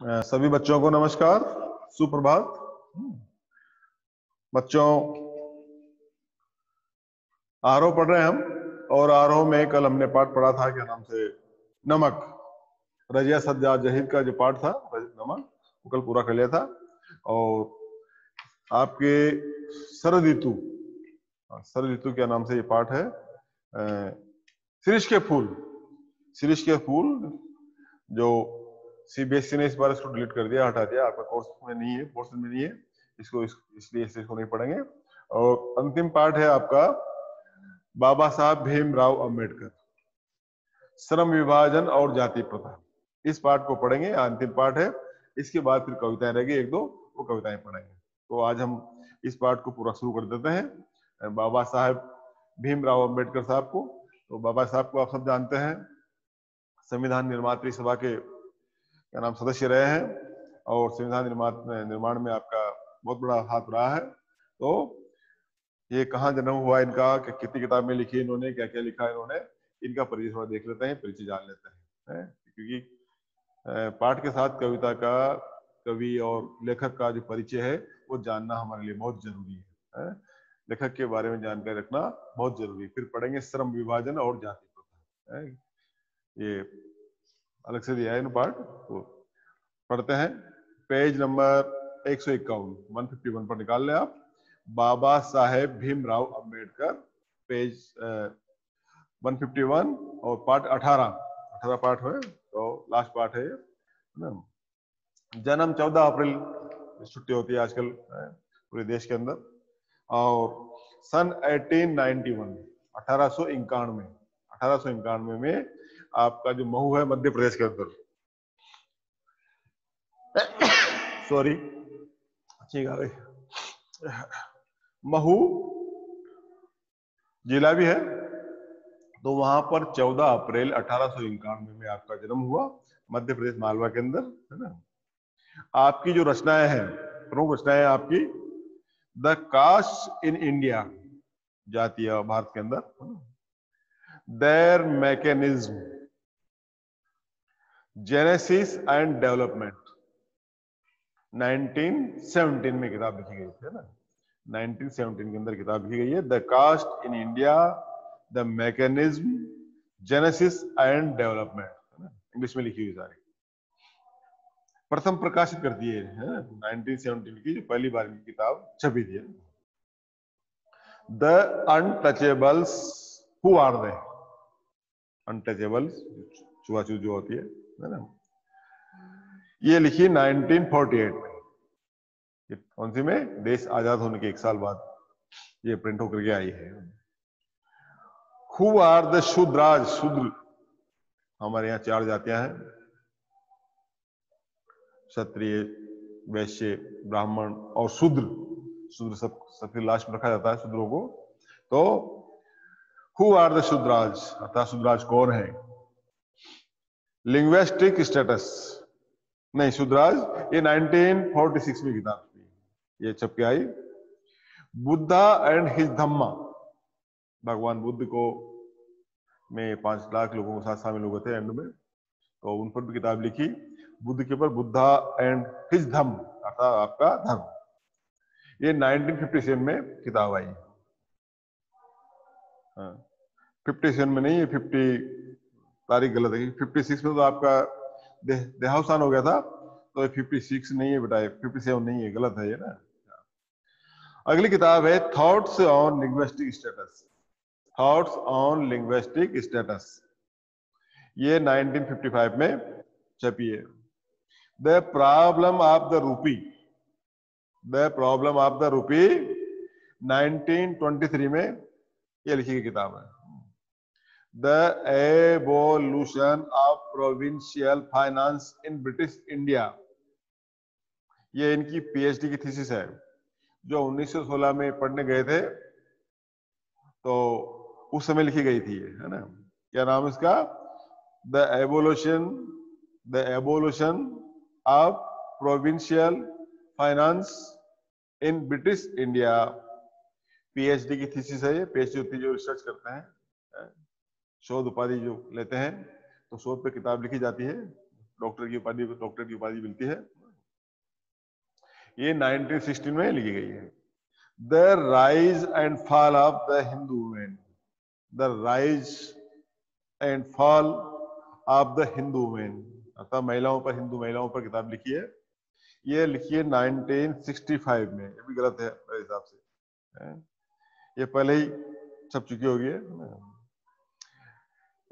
सभी बच्चों को नमस्कार, सुप्रभात। बच्चों, आरोह पढ़ रहे हैं हम, और आरोह में कल हमने पाठ पढ़ा था, क्या नाम से, नमक। रजिया सज्जा जहीद का जो पाठ था नमक, वो कल पूरा कर लिया था। और आपके शरद ऋतु क्या नाम से ये पाठ है, शीर्ष के फूल जो सीबीएसई ने इस बार इसको डिलीट कर दिया, हटा दिया, आपका कोर्स में नहीं है, पोर्शन में नहीं है, इसलिए इसको नहीं पढ़ेंगे। और अंतिम पाठ है आपका बाबा साहब भीमराव अंबेडकर, श्रम विभाजन और जाति प्रथा। इस पाठ को पढ़ेंगे, अंतिम पाठ है। इसके बाद फिर कविताएं रहेगी एक दो, वो कविताएं पढ़ेंगे। तो आज हम इस पाठ को पूरा शुरू कर देते हैं बाबा साहब भीमराव अंबेडकर साहब को। तो बाबा साहब को आप सब जानते हैं, संविधान निर्मात्री सभा के क्या नाम सदस्य रहे हैं, और संविधान निर्माण में आपका बहुत बड़ा हाथ रहा है। तो ये कहाँ जन्म हुआ इनका, कितनी किताबें लिखी इन्होंने, क्या क्या लिखा इन्होंने, इनका परिचय थोड़ा देख लेते हैं, परिचय जान लेते हैं। क्योंकि पाठ के साथ कविता का, कवि और लेखक का जो परिचय है वो जानना हमारे लिए बहुत जरूरी है। लेखक के बारे में जानकारी रखना बहुत जरूरी है। फिर पढ़ेंगे श्रम विभाजन और जाति प्रथा, ये अलग से दिया है इन पाठ। तो पढ़ते हैं, पेज नंबर 151 पर निकाल लें आप। बाबा साहेब भीमराव अंबेडकर, पेज 151 और पाठ 18 पाठ है, तो लास्ट पाठ है ना। जन्म 14 अप्रैल, छुट्टी होती है आजकल पूरे देश के अंदर, और सन 1891 1891 में आपका जो महू है मध्य प्रदेश के अंदर, सॉरी ठीक है, महू जिला भी है, तो वहां पर 14 अप्रैल 1891 में आपका जन्म हुआ, मध्य प्रदेश मालवा के अंदर, है ना। आपकी जो रचनाएं हैं, प्रमुख रचनाएं आपकी, द कास्ट इन इंडिया, जातीय भारत के अंदर, there mechanism, genesis and development, 1917 में किताब लिखी गई थी ना, 1917 के अंदर किताब लिखी गई है, the caste in India, the mechanism, genesis and development, English में लिखी हुई सारी, प्रथम प्रकाशित कर दिए है 1917 की, जो पहली बार की किताब छपी थी। The untouchables, who are they, untouchables छुआछूत जो होती है ना, ये लिखी 1948 में। कौन सी में? देश आजाद होने के 1 साल बाद ये प्रिंट होकर के आई है। हु आर द शूद्राज, शूद्र हमारे यहाँ 4 जातियां हैं, क्षत्रिय, वैश्य, ब्राह्मण और शूद्र। शूद्र सबसे लास्ट में रखा जाता है शूद्रों को। तो हु आर द शूद्राज, अर्थात शूद्राज कौन है। लिंग्विस्टिक स्टेटस, नहीं शूद्राज, ये 1946 में किताब थी, ये छप के आई। बुद्धा एंड हिज धम्मा, भगवान बुद्ध को में 5 लाख लोगों के साथ शामिल हुए थे एंड में, तो उन पर भी किताब लिखी, बुद्ध के ऊपर, बुद्धा एंड हिज धम्म, अर्थात आपका धर्म। ये 1957 में किताब आई। 57 में नहीं, ये 50 तारीख गलत है, 56 में तो आपका देहावसान हो गया था, तो ये 56 नहीं है बेटा, 57 नहीं है, गलत है ये ना। अगली किताब है thoughts on linguistic status, thoughts on linguistic status, ये 1955 में छपी है। The problem of the rupee, the problem of the rupee 1923 में ये लिखी गई किताब है। The evolution of provincial finance in British India, ये इनकी पीएचडी की थीसिस है, जो 1916 में पढ़ने गए थे, तो उस समय लिखी गई थी, है ना। क्या नाम इसका? The evolution of provincial finance in British India, PhD की थीसिस है ये। पीएचडी होती है जो रिसर्च करते हैं, शोध उपाधि जो लेते हैं, तो शोध पे किताब लिखी जाती है, डॉक्टर की उपाधि मिलती है। ये 1916 में लिखी गई है। The rise and fall of the Hindu women, the rise and fall of the Hindu women, अर्थात महिलाओं पर, हिंदू महिलाओं पर किताब लिखी है। ये लिखी है 1965 में। ये भी गलत है मेरे हिसाब से, ये पहले ही छप चुकी होगी।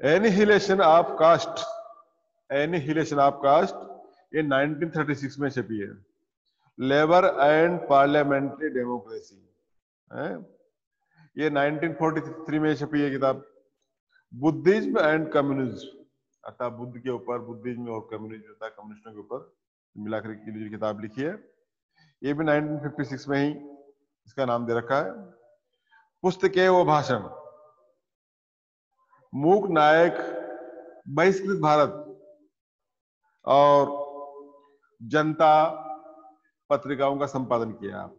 Annihilation of caste, annihilation of caste, ये 1936 में छपी है। लेबर एंड पार्लियामेंट्री डेमोक्रेसी, ये 1943 में छपी है किताब। बुद्धिज्म एंड कम्युनिज्म, अर्थात बुद्ध के ऊपर, बुद्धिज्म और कम्युनिज्म था, कम्युनिस्टों के ऊपर मिलाकर के लिए किताब लिखी है। ये भी 1956 में ही इसका नाम दे रखा है। पुस्तकें व भाषण, मूक नायक, बहिष्कृत भारत और जनता पत्रिकाओं का संपादन किया।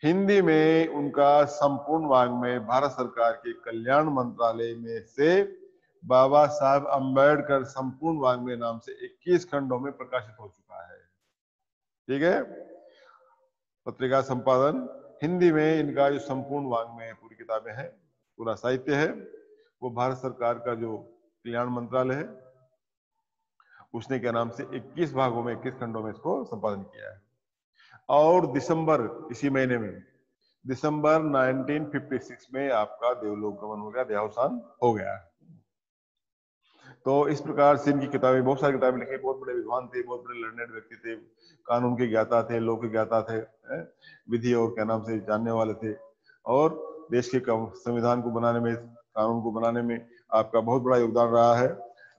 हिंदी में उनका संपूर्ण वाङ्मय भारत सरकार के कल्याण मंत्रालय में से बाबा साहब अंबेडकर संपूर्ण वाङ्मय नाम से 21 खंडों में प्रकाशित हो चुका है। ठीक है, पत्रिका संपादन हिंदी में इनका जो संपूर्ण वाङ्मय, पूरी किताबें हैं, पूरा साहित्य है, वो भारत सरकार का जो कल्याण मंत्रालय है उसने क्या नाम से 21 भागों में, 21 खंडों में इसको संपादन किया है। और दिसंबर, इसी महीने में, दिसंबर 1956 में आपका देवलोक गमन हो गया, देहावसान हो गया। तो इस प्रकार से इनकी किताबें, बहुत सारी किताबें लिखी। बहुत बड़े विद्वान थे, बहुत बड़े लर्नेड व्यक्ति थे, कानून के ज्ञाता थे, लॉ के ज्ञाता थे, विधि और क्या नाम से जानने वाले थे। और देश के संविधान को बनाने में, कानून को बनाने में आपका बहुत बड़ा योगदान रहा है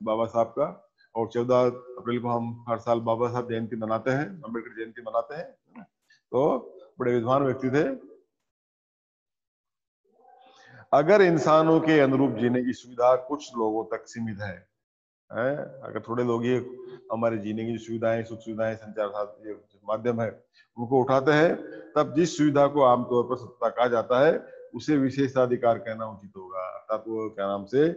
बाबा साहब का। और 14 अप्रैल को हम हर साल बाबा साहब जयंती मनाते हैं, अम्बेडकर जयंती मनाते हैं। तो बड़े विद्वान व्यक्ति थे। अगर इंसानों के अनुरूप जीने की सुविधा कुछ लोगों तक सीमित है, अगर थोड़े लोग ये हमारे जीने की सुविधाएं, सुख सुविधाएं, संचार माध्यम है, उनको उठाते हैं, तब जिस सुविधा को आमतौर पर सत्ता कहा जाता है उसे विशेषाधिकार कहना उचित होगा। अर्थात वो क्या नाम से,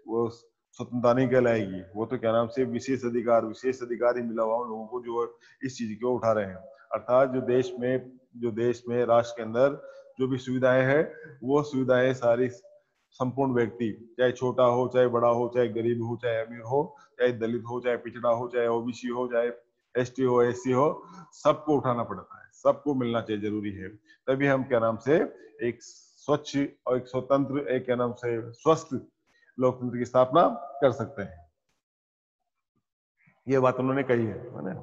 वो स्वतंत्रता नहीं कहलाएगी, वो तो क्या नाम से विशेष अधिकार ही मिला हुआ उन लोगों को जो इस चीज को उठा रहे हैं। अर्थात जो देश में राष्ट्र के अंदर जो भी सुविधाएं हैं, वो सुविधाएं सारी संपूर्ण व्यक्ति, चाहे छोटा हो, चाहे बड़ा हो, चाहे गरीब हो, चाहे अमीर हो, चाहे दलित हो, चाहे पिछड़ा हो, चाहे ओबीसी हो, चाहे एसटी हो, एससी हो, सबको उठाना पड़ता है, सबको मिलना चाहिए, जरूरी है। तभी हम क्या नाम से एक स्वच्छ और एक स्वतंत्र, एक क्या नाम से स्वस्थ लोकतंत्र की स्थापना कर सकते हैं। ये बात उन्होंने कही है।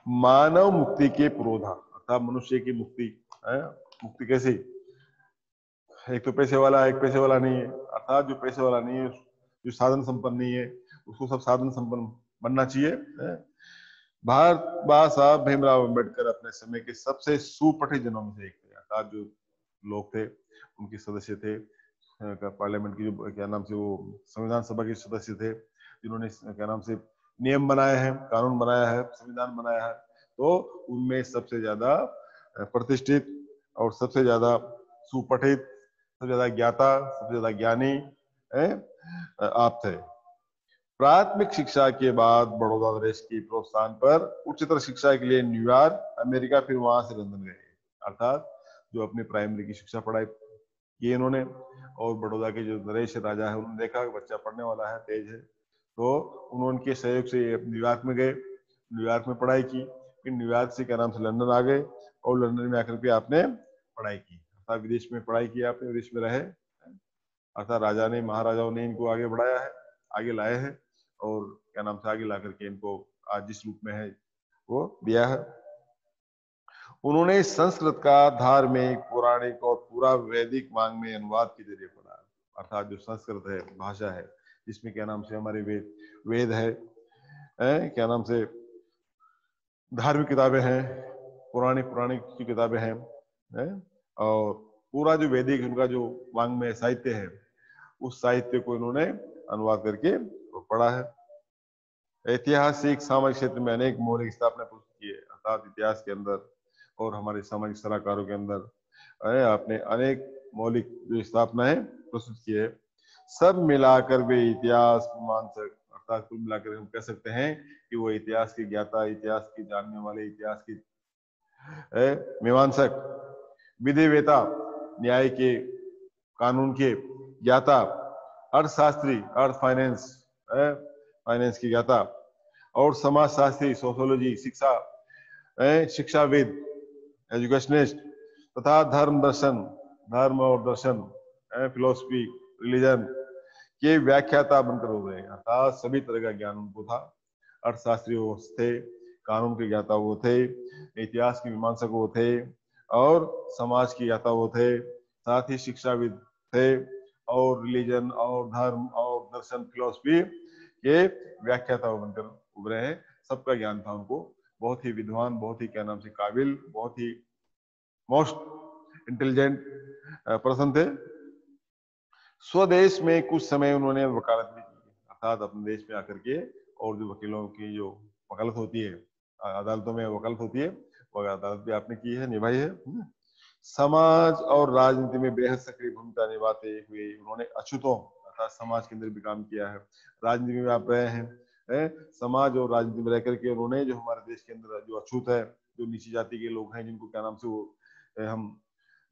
मानव मुक्ति के पुरोधा, अर्थात मनुष्य की मुक्ति, मुक्ति कैसी? एक तो पैसे वाला, एक पैसे वाला नहीं है। अर्थात जो पैसे वाला नहीं है, जो साधन संपन्न नहीं है, उसको सब साधन संपन्न बनना चाहिए। बाबा साहब भीमराव अम्बेडकर अपने समय के सबसे सुपठित जनों में से एक थे। अर्थात जो लोग थे, उनके सदस्य थे, पार्लियामेंट की जो क्या नाम से, वो संविधान सभा के सदस्य थे, जिन्होंने क्या नाम से नियम बनाए हैं, कानून बनाया है, संविधान बनाया है। तो उनमें सबसे ज्यादा प्रतिष्ठित और सबसे ज्यादा सुपठित, सबसे ज्यादा ज्ञाता, सबसे ज्यादा ज्ञानी आप थे। प्राथमिक शिक्षा के बाद बड़ौदा नरेश की प्रोत्साहन पर उच्चतर शिक्षा के लिए न्यूयॉर्क, अमेरिका, फिर वहां से लंदन गए। अर्थात जो अपनी प्राइमरी की शिक्षा पढ़ाई की इन्होंने, और बड़ौदा के जो नरेश राजा है, उन्होंने देखा कि बच्चा पढ़ने वाला है, तेज है, तो उन्होंने उनके सहयोग से न्यूयॉर्क में गए, न्यूयॉर्क में पढ़ाई की, फिर न्यूयॉर्क से क्या नाम से लंदन आ गए, और लंदन में आकर के आपने पढ़ाई की। अर्थात विदेश में पढ़ाई की आपने, विदेश में रहे। अर्थात राजा ने, महाराजाओं ने इनको आगे बढ़ाया है, आगे लाए हैं, और क्या नाम से आगे ला करके इनको आज जिस रूप में है वो दिया है। उन्होंने संस्कृत का धार्मिक, पौराणिक और पूरा वैदिक वाङ्मय अनुवाद के जरिए पढ़ा। अर्थात जो संस्कृत है, भाषा है, जिसमें क्या नाम से हमारे वेद है, क्या नाम से धार्मिक किताबें हैं, पुराणिक की किताबें हैं, और पूरा जो वैदिक उनका जो वाङ्मय साहित्य है, उस साहित्य को इन्होंने अनुवाद करके पढ़ा है। ऐतिहासिक सामाजिक क्षेत्र में अनेक मौलिक स्थापना प्रस्तुत की है। अर्थात इतिहास के अंदर और हमारे सामाजिक सलाहकारों के अंदर आपने अनेक मौलिक जो स्थापना है प्रस्तुत की है। सब मिलाकर वे इतिहास मीमांसक, अर्थात कुल मिलाकर हम कह सकते हैं कि वो इतिहास के ज्ञाता, इतिहास के जानने वाले, इतिहास के मीमांसक, विधिवेता, न्याय के, कानून के ज्ञाता, अर्थशास्त्री, अर्थ फाइनेंस, फाइनेंस की ज्ञाता, और समाजशास्त्री, सोशियोलॉजी, शिक्षाविद, एजुकेशनिस्ट, तथा धर्म दर्शन, धर्म और दर्शन, फिलोसफी, रिलीजन के व्याख्याता बनकर हो गए। अर्थात सभी तरह का ज्ञान उनको था। अर्थशास्त्री वो थे, कानून के ज्ञाता वो थे, इतिहास के मीमांसक वो थे, और समाज की ज्ञाता वो थे, साथ ही शिक्षाविद थे, और रिलीजन और धर्म और दर्शन, फिलोसफी के व्याख्याता बनकर उभरे हैं। सबका ज्ञान था उनको, बहुत ही विद्वान, बहुत ही क्या नाम से काबिल, बहुत ही मोस्ट इंटेलिजेंट पर्सन थे। स्वदेश में कुछ समय उन्होंने वकालत भी की, अर्थात अपने देश में आकर के, और जो वकीलों की जो वकालत होती है, अदालतों में वकालत होती है, वो अदालत भी आपने की है, निभाई है। समाज और राजनीति में बेहद सक्रिय भूमिका निभाते हुए उन्होंने अछूतों अर्थात समाज के अंदर भी काम किया है, राजनीति में आप रहे हैं, समाज और राजनीति में रह करके उन्होंने जो हमारे देश के अंदर जो अछूत है, जो नीची जाति के लोग हैं, जिनको क्या नाम से वो हम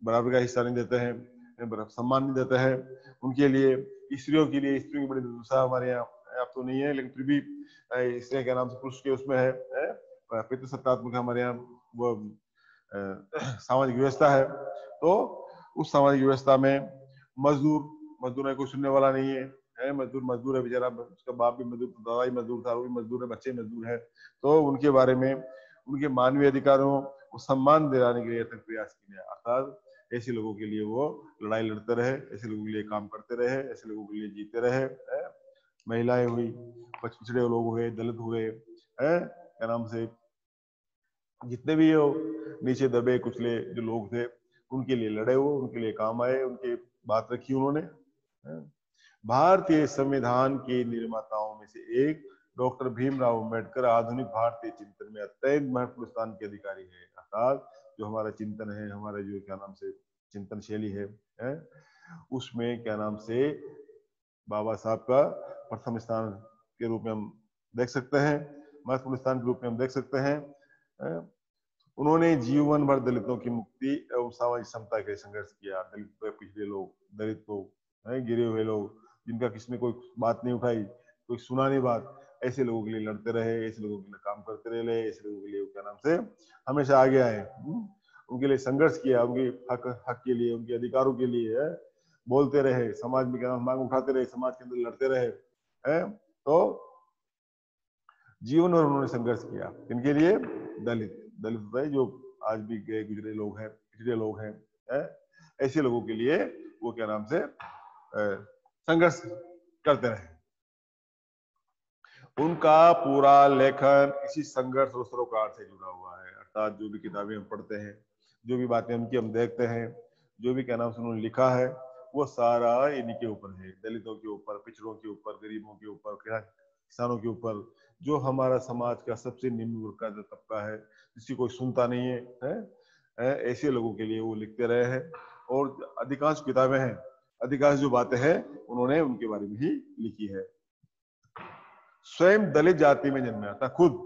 बराबर का हिस्सा नहीं देते हैं, सम्मान नहीं देते हैं, उनके लिए, स्त्रियों के लिए, स्त्रियों की बड़ी दुर्दशा हमारे यहाँ अब तो नहीं है, लेकिन फिर भी स्त्रियां क्या नाम से पुरुष के उसमें है, पितृसत्तात्मक हमारे यहाँ वो सामाजिक व्यवस्था है। तो उस सामाजिक व्यवस्था में मजदूर है, कोई सुनने वाला नहीं है, मजदूर है बेचारा, उसका बाप भी मजदूर, दादा ही मजदूर था, वो भी मजदूर है, बच्चे मजदूर है। तो उनके बारे में, उनके मानवीय अधिकारों को सम्मान दिलाने के लिए तक प्रयास किए, अर्थात ऐसे लोगों के लिए वो लड़ाई लड़ते रहे, ऐसे लोगों के लिए काम करते रहे, ऐसे लोगों के लिए जीते रहे। महिलाएं हुई, पिछड़े लोग हुए, दलित हुए, क्या नाम से जितने भी हो नीचे दबे कुचले जो लोग थे, उनके लिए लड़े, वो उनके लिए काम आए, उनकी बात रखी उन्होंने। भारतीय संविधान के निर्माताओं में से एक डॉक्टर भीमराव अम्बेडकर आधुनिक भारतीय चिंतन में अत्यंत महत्वपूर्ण स्थान के अधिकारी है। अर्थात जो हमारा चिंतन है, हमारा जो क्या नाम से चिंतन शैली है, उसमें क्या नाम से बाबा साहब का प्रथम स्थान के रूप में हम देख सकते हैं, महत्वपूर्ण स्थान के रूप में हम देख सकते हैं। उन्होंने जीवन भर दलितों की मुक्ति एवं सामाजिक समता के लिए संघर्ष किया। दलित पिछड़े लोग, दलित लोग, गिरे हुए लोग, जिनका किसी ने कोई बात नहीं उठाई, कोई सुना नहीं बात, ऐसे लोगों के लिए लड़ते रहे, ऐसे लोगों के लिए काम करते रहे, ऐसे लोगों के लिए क्या नाम से हमेशा आगे आए, उनके लिए संघर्ष किया, उनके हक के लिए, उनके अधिकारों के लिए बोलते रहे, समाज में क्या मांग उठाते रहे, समाज के अंदर लड़ते रहे, तो जीवन भर उन्होंने संघर्ष किया। इनके लिए दलित जो आज भी गए गुजरे लोग हैं, पिछड़े लोग हैं, ऐसे लोगों के लिए वो क्या नाम से संघर्ष करते रहे। उनका पूरा लेखन इसी संघर्ष और सरोकार से जुड़ा हुआ है, अर्थात जो भी किताबें हम पढ़ते हैं, जो भी बातें उनकी हम देखते हैं, जो भी क्या नाम से उन्होंने लिखा है, वो सारा इन्हीं के ऊपर है, दलितों के ऊपर, पिछड़ों के ऊपर, गरीबों के ऊपर, किसानों के ऊपर, जो हमारा समाज का सबसे निम्न वर्ग का जो तबका है, जिसकी कोई सुनता नहीं है, ऐसे लोगों के लिए वो लिखते रहे हैं। और अधिकांश किताबें हैं, अधिकांश जो बातें हैं उन्होंने उनके बारे में ही लिखी है। स्वयं दलित जाति में जन्मे, था खुद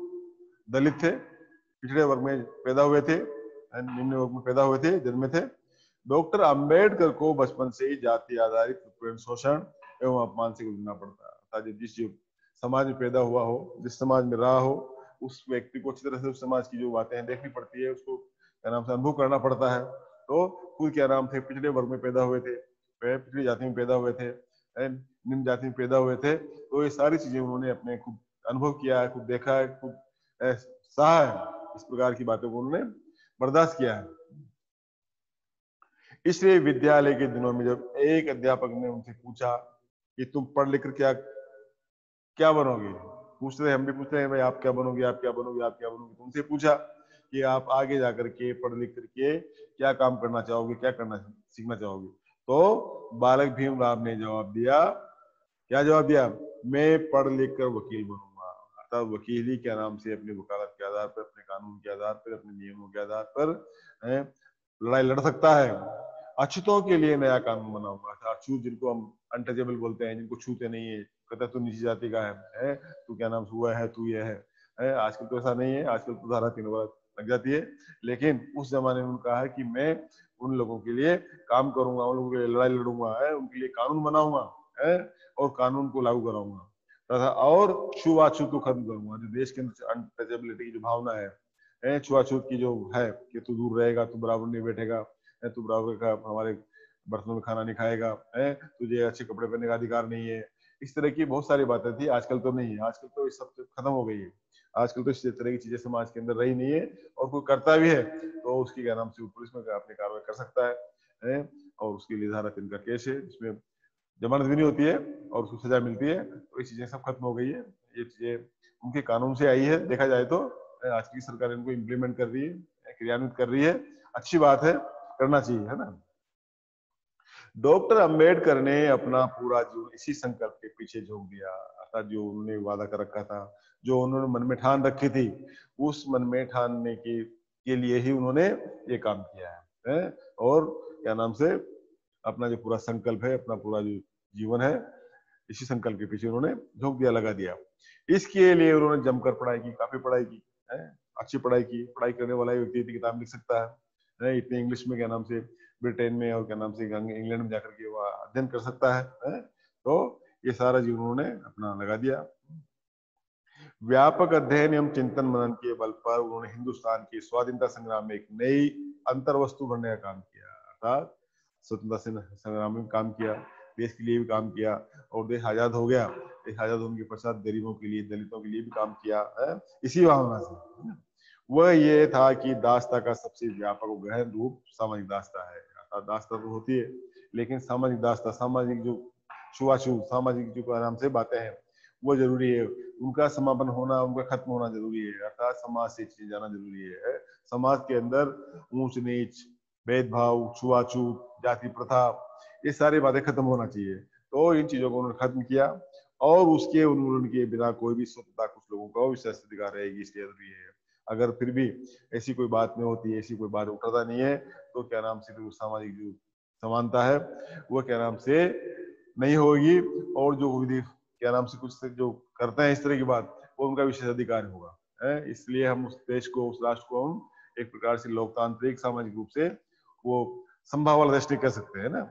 दलित थे, पिछड़े वर्ग में पैदा हुए थे, निम्न वर्ग में पैदा हुए थे, जन्मे थे। डॉक्टर अंबेडकर को बचपन से ही जाति आधारित शोषण एवं अपमान से गुजरना पड़ता है। जिस समाज में पैदा हुआ हो, जिस समाज में रहा हो, उस व्यक्ति को अच्छी तरह से उस समाज की जो बातें हैं देखनी पड़ती है, उसको क्या नाम से अनुभव करना पड़ता है। तो खुद क्या नाम थे, पिछड़े वर्ग में पैदा हुए थे, पिछड़ी जाति में पैदा हुए थे, निम्न जाति में पैदा हुए थे, तो ये सारी चीजें उन्होंने अपने खुद अनुभव किया है, खुद देखा है, खुद सहा है, इस प्रकार की बातों को उन्होंने बर्दाश्त किया है। इसलिए विद्यालय के दिनों में जब एक अध्यापक ने उनसे पूछा कि तुम पढ़ लिख कर क्या बनोगे, पूछ रहे, हम भी पूछ रहे हैं भाई आप क्या बनोगे, आप क्या बनोगे, आप क्या बनोगे, तुमसे पूछा कि आप आगे जाकर के पढ़ लिख करके क्या काम करना चाहोगे, क्या करना सीखना चाहोगे, तो बालक भीमराव ने जवाब दिया, क्या जवाब दिया, मैं पढ़ लिख कर वकील बनूंगा। अर्थात वकील ही क्या नाम से अपनी वकालत के आधार पर, अपने कानून के आधार पर, अपने नियमों के आधार पर लड़ाई लड़ सकता है। अछूतों के लिए नया कानून बनाऊंगा। अछूत जिनको हम अनटचेबल बोलते हैं, जिनको छूते नहीं है, कहता तू नीची जाति का है, तू क्या नाम हुआ है, तू ये है। आजकल तो ऐसा नहीं है, आजकल तो धारा 3 लग जाती है। लेकिन उस जमाने में उन्होंने कहा है कि मैं उन लोगों के लिए काम करूंगा, उन लोगों के लिए लड़ाई लड़ूंगा, उनके लिए कानून बनाऊंगा और कानून को लागू कराऊंगा तथा और छुआछूत को खत्म करूंगा। जो देश के अंदर अनटचेबिलिटी की जो भावना है, छुआछूत की जो है कि तू दूर रहेगा, तू बराबर नहीं बैठेगा, तू बराबर का हमारे बर्तनों में खाना नहीं खाएगा, तुझे अच्छे कपड़े पहनने का अधिकार नहीं है। इस तरह की बहुत सारी बातें थी, आजकल तो नहीं है। आजकल तो ये सब खत्म हो गई है। आजकल तो इस तरह की चीजें समाज के अंदर रही नहीं है, और कोई करता भी है तो उसकी क्या नाम से पुलिस में अपनी कार्रवाई कर सकता है और उसके लिए धारा 3 का केस है, जिसमें जमानत भी नहीं होती है और उसको सजा मिलती है। तो ये चीजें सब खत्म हो गई है। ये चीजें उनके कानून से आई है, देखा जाए तो आज की सरकार इनको इम्प्लीमेंट कर रही है, क्रियान्वित कर रही है। अच्छी बात है, करना चाहिए, है ना। डॉक्टर अंबेडकर ने अपना पूरा जीवन इसी संकल्प के पीछे झोंक दिया, अर्थात जो उन्होंने वादा कर रखा था, जो उन्होंने मन में ठान रखी थी, उस मन में ठानने के लिए ही उन्होंने ये काम किया है? और क्या नाम से अपना जो पूरा संकल्प है, अपना पूरा जो जीवन है, इसी संकल्प के पीछे उन्होंने झोंक दिया, लगा दिया। इसके लिए उन्होंने जमकर पढ़ाई की, काफी पढ़ाई की है, अच्छी पढ़ाई की। पढ़ाई करने वाला व्यक्ति इतनी किताब लिख सकता है, इतने इंग्लिश में क्या नाम से ब्रिटेन में और क्या नाम से इंग्लैंड में जाकर के वह अध्ययन कर सकता है? तो ये सारा जीवन उन्होंने अपना लगा दिया। व्यापक अध्ययन एवं चिंतन मनन के बल पर उन्होंने हिंदुस्तान के स्वाधीनता संग्राम में एक नई अंतर्वस्तु बनने का काम किया, अर्थात स्वतंत्रता संग्राम में काम किया, देश के लिए भी काम किया, और देश आजाद हो गया। देश आजाद होने के पश्चात गरीबों के लिए, दलितों के लिए भी काम किया है, इसी भावना से। वह ये था कि दास्ता का सबसे व्यापक और गहन रूप सामाजिक दास्ता है। अर्थात दास्ता तो होती है, लेकिन सामाजिक दास्ता, सामाजिक जो छुआछूत, सामाजिक जो नाम से बातें हैं, वो जरूरी है। उनका समापन होना, उनका खत्म होना जरूरी है, अर्थात समाज से चीज जाना जरूरी है। समाज के अंदर ऊंच नीच, भेदभाव, छुआछूत, जाति प्रथा, ये सारी बातें खत्म होना चाहिए। तो इन चीजों को उन्होंने खत्म किया, और उसके उन्मूलन के बिना कोई भी स्वतंत्रता कुछ लोगों का विशेष अधिकार रहेगी, इसलिए जरूरी है। अगर फिर भी ऐसी कोई बात नहीं होती है, ऐसी कोई बात उठाता नहीं है, तो क्या नाम से तो सामाजिक जो समानता है वो क्या नाम से नहीं होगी, और जो विधि क्या नाम से कुछ जो करते हैं इस तरह की बात, वो उनका विशेष अधिकार होगा, है। इसलिए हम उस देश को, उस राष्ट्र को हम एक प्रकार से लोकतांत्रिक सामाजिक रूप से वो संभाव वाला देश नहीं कर सकते, है ना।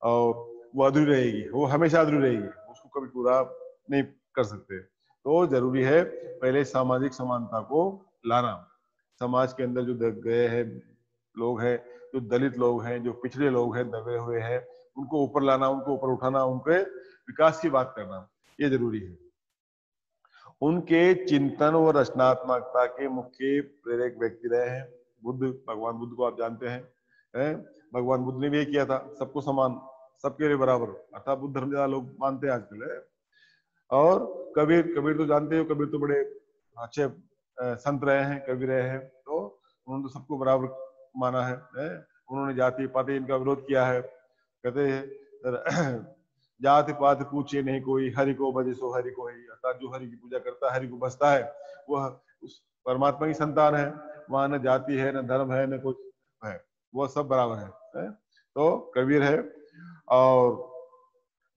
और वो अधूरी रहेगी, वो हमेशा अधूरी रहेगी, उसको कभी पूरा नहीं कर सकते। तो जरूरी है पहले सामाजिक समानता को लाना। समाज के अंदर जो गए हैं लोग हैं, जो दलित लोग हैं, जो पिछड़े लोग हैं, दबे हुए हैं, उनको ऊपर लाना, उनको ऊपर उठाना, उनके विकास की बात करना, ये जरूरी है। उनके चिंतन और रचनात्मकता के मुख्य प्रेरक व्यक्ति रहे हैं बुद्ध। भगवान बुद्ध को आप जानते हैं? भगवान बुद्ध ने भी ये किया था, सबको समान, सबके लिए बराबर, अर्थात बुद्ध धर्म ज्यादा लोग मानते हैं आजकल, है। और कबीर, कबीर तो जानते हो, कबीर तो बड़े अच्छे संत रहे हैं, कवि रहे हैं। तो उन्होंने तो सबको बराबर माना है? उन्होंने जाति पाति इनका विरोध किया है। कहते हैं जाति पात पूछे नहीं कोई, हरि को भजे सो हरि को ही, अर्थात जो हरि की पूजा करता है, हरि को भजता है, वह उस परमात्मा की संतान है। वहां न जाति है, न धर्म है, न कुछ है, वो सब बराबर है? तो कबीर है। और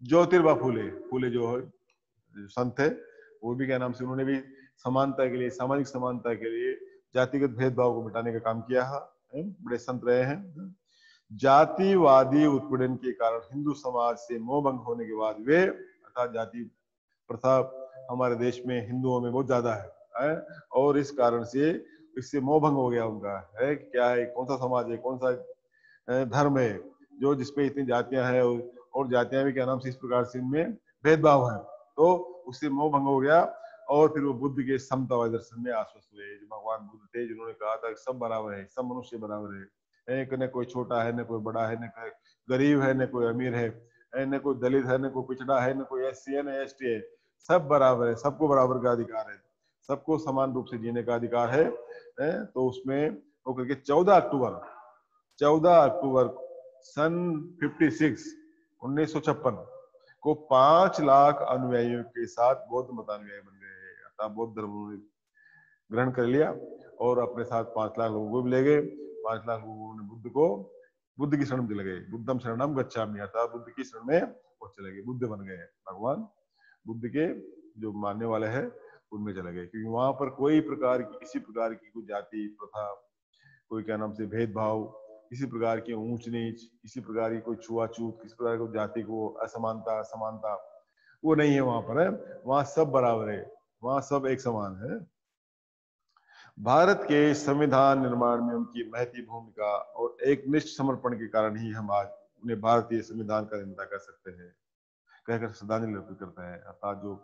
ज्योतिबा फूले, फूले जो संत थे, वो भी क्या नाम से उन्होंने भी समानता के लिए, सामाजिक समानता के लिए, जातिगत भेदभाव को मिटाने का काम किया है, बड़े संत रहे हैं। जातिवादी उत्पीड़न के कारण हिंदू समाज से मोहभंग होने के बाद वे, अर्थात जाति प्रथा हमारे देश में हिंदुओं में बहुत ज्यादा है? और इस कारण से इससे मोहभंग हो गया उनका, है क्या है, कौन सा समाज है, कौन सा धर्म है जो जिसपे इतनी जातियां हैं, और जातियां भी क्या नाम से इस प्रकार से इनमें भेदभाव है। तो उससे मोह भंग हो गया, और फिर वो बुद्ध के समतावादी दर्शन में आश्वस्त हुए, जो भगवान बुद्ध थे, जिन्होंने कहा था सब बराबर है, सब मनुष्य बराबर है, न कोई छोटा है, न कोई बड़ा है, न कोई गरीब है, न कोई अमीर है, न कोई दलित है, न कोई पिछड़ा है, न कोई एससी है, न एसटी है, सब बराबर है, सबको बराबर का अधिकार है, सबको समान रूप से जीने का अधिकार है? तो उसमें वो करके 14 अक्टूबर सन 1956 को 5 लाख अनुयायियों के साथ बौद्ध मतानुयायी बन गए, अर्थात बौद्ध धर्म उन्होंने ग्रहण कर लिया, और अपने साथ 5 लाख लोगों को भी ले गए। 5 लाख लोगों ने बुद्ध को बुद्ध की शरण में चले गए, बुद्धम शरणम गच्छामि, अर्थात बुद्ध की शरण में वो चले गए, बुद्ध बन गए, भगवान बुद्ध के जो मानने वाले हैं उनमें चले गए, क्योंकि वहां पर कोई प्रकार की किसी प्रकार की कोई जाति प्रथा, कोई क्या नाम से भेदभाव, किसी प्रकार की ऊंच नीच, किसी प्रकार की कोई छुआछूत, किसी प्रकार की जाति को असमानता समानता वो नहीं है वहां पर, है वहां सब बराबर है, वहां सब एक समान है। भारत के संविधान निर्माण में उनकी महती भूमिका और एक निष्ठ समर्पण के कारण ही हम आज उन्हें भारतीय संविधान का निर्माता कर सकते हैं, कहकर श्रद्धांजलि अर्पित करते हैं। अर्थात जो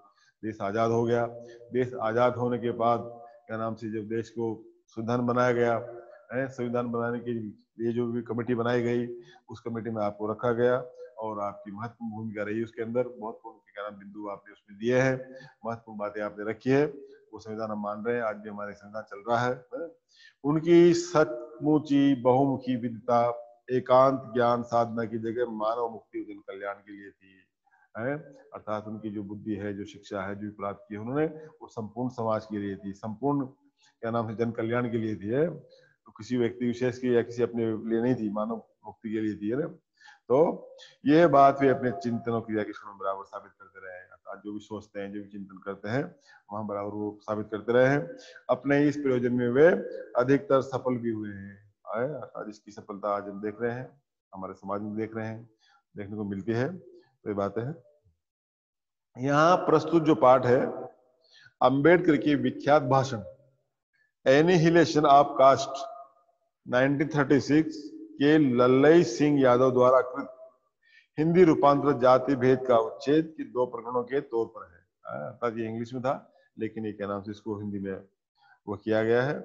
देश आजाद हो गया, देश आजाद होने के बाद क्या नाम से जब देश को संविधान बनाया गया है, संविधान बनाने के लिए जो भी कमेटी बनाई गई उस कमेटी में आपको रखा गया और आपकी महत्वपूर्ण भूमिका रही उसके अंदर, बहुत क्या नाम बिंदु आपने उसमें दिए हैं, महत्वपूर्ण बातें आपने रखी है, वो संविधान हम मान रहे हैं, आज भी हमारे संविधान चल रहा है। उनकी सचमुची बहुमुखी विद्वता एकांत ज्ञान साधना की जगह मानव मुक्ति जन कल्याण के लिए थी, है अर्थात उनकी जो बुद्धि है, जो शिक्षा है, जो प्राप्त की उन्होंने, वो संपूर्ण समाज के लिए थी, संपूर्ण क्या नाम है जन कल्याण के लिए थी, है तो किसी व्यक्ति विशेष की या किसी अपने लिए नहीं थी, मानव मुक्ति के लिए थी, है ना। तो ये बात वे अपने चिंतनों क्रिया के क्षण बराबर साबित करते रहे, अर्थात जो भी सोचते हैं, जो भी चिंतन करते हैं वहां बराबर वो साबित करते रहे हैं। अपने इस प्रयोजन में वे अधिकतर सफल भी हुए हैं, अर्थात इसकी सफलता आज हम देख रहे हैं, हमारे समाज में देख रहे हैं, देखने को मिलती है, तो ये बात है। यहाँ प्रस्तुत जो पाठ है अंबेडकर की विख्यात भाषण एनिहिलेशन ऑफ कास्ट 1936 के लल्लई सिंह यादव द्वारा कृत हिंदी रूपांतर जाति भेद का उच्छेद के 2 प्रकरणों के तौर पर है, अर्थात ये इंग्लिश में था लेकिन ये क्या नाम से इसको हिंदी में वो किया गया है।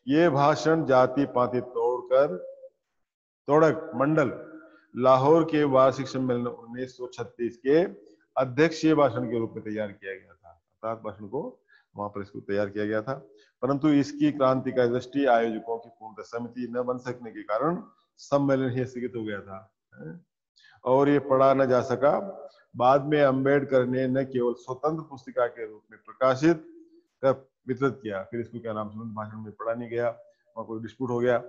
ये भाषण जाति पाति तोड़क मंडल लाहौर के वार्षिक सम्मेलन 1936 के अध्यक्षीय भाषण के रूप में तैयार किया गया था, अर्थात भाषण को वहां पर इसको तैयार किया गया था, परंतु इसकी क्रांतिकारी दृष्टि आयोजकों की पूर्ण सहमति न बन सकने के कारण सम्मेलन ही स्थगित हो गया था और ये पढ़ा न जा सका। बाद में अंबेडकर ने न केवल स्वतंत्र पुस्तिका के रूप में प्रकाशित कर वितरित किया, फिर इसको क्या नाम से भाषण में पढ़ा नहीं गया, वहां कोई डिस्प्यूट हो गया,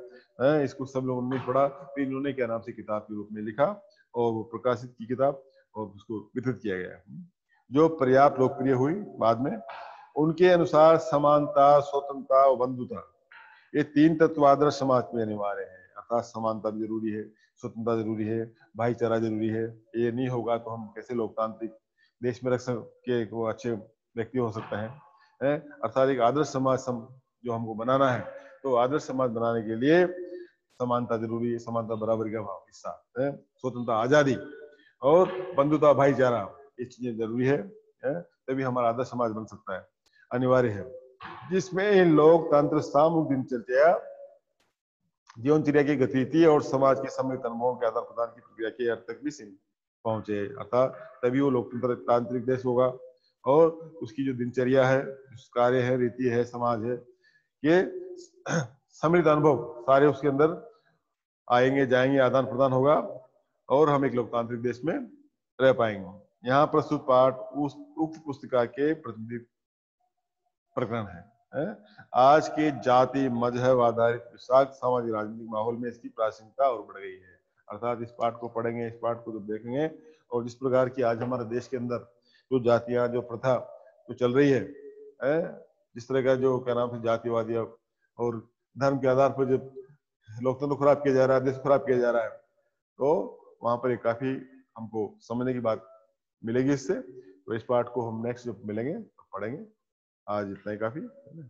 इसको सब लोगों ने पढ़ा, फिर इन्होंने क्या नाम से किताब के रूप में लिखा और वो प्रकाशित की किताब और उसको वितरित किया गया, जो पर्याप्त लोकप्रिय हुई बाद में। उनके अनुसार समानता, स्वतंत्रता और बंधुता ये 3 तत्व आदर्श समाज में अनिवार्य है, अर्थात समानता भी जरूरी है, स्वतंत्रता जरूरी है, भाईचारा जरूरी है, ये नहीं होगा तो हम कैसे लोकतांत्रिक देश में रख सके, वो अच्छे व्यक्ति हो सकते हैं, अर्थात एक आदर्श समाज जो हमको बनाना है, तो आदर्श समाज बनाने के लिए समानता जरूरी है, समानता बराबरी का भाव हिस्सा है, स्वतंत्रता आजादी और बंधुता भाईचारा ये चीजें जरूरी है, तभी हमारा आदर्श समाज बन सकता है, अनिवार्य है, जिसमें लोकतंत्र सामूहिक दिनचर्या, जीवनचर्या की गतिविधि और समाज के सम्मिलित अनुभवों के आदान प्रदान की प्रक्रिया के अर्थ तक भी पहुंचे, अर्थात तभी वो लोकतंत्र तांत्रिक देश होगा और उसकी जो दिनचर्या है, कार्य है, रीति है, समाज है, ये सम्मिलित अनुभव सारे उसके अंदर आएंगे जाएंगे, आदान प्रदान होगा और हम एक लोकतांत्रिक देश में रह पाएंगे। यहाँ प्रस्तुत पाठ उस उक्त पुस्तिका के प्रतिनिधि प्रकरण है। आज के जाति मजहब आधारित विषाक्त सामाजिक राजनीतिक माहौल में इसकी प्रासंगिकता और बढ़ गई है, अर्थात इस पाठ को पढ़ेंगे, इस पाठ को जब देखेंगे और जिस प्रकार की आज हमारे देश के अंदर जो जातियां, जो प्रथा जो चल रही है, जिस तरह का जो क्या नाम से जातिवादी और धर्म के आधार पर जो लोकतंत्र खराब किया जा रहा है, देश खराब किया जा रहा है, तो वहां पर एक काफी हमको समझने की बात मिलेगी इससे। तो इस पाठ को हम नेक्स्ट जब मिलेंगे तो पढ़ेंगे, आज इतना ही काफी है ना।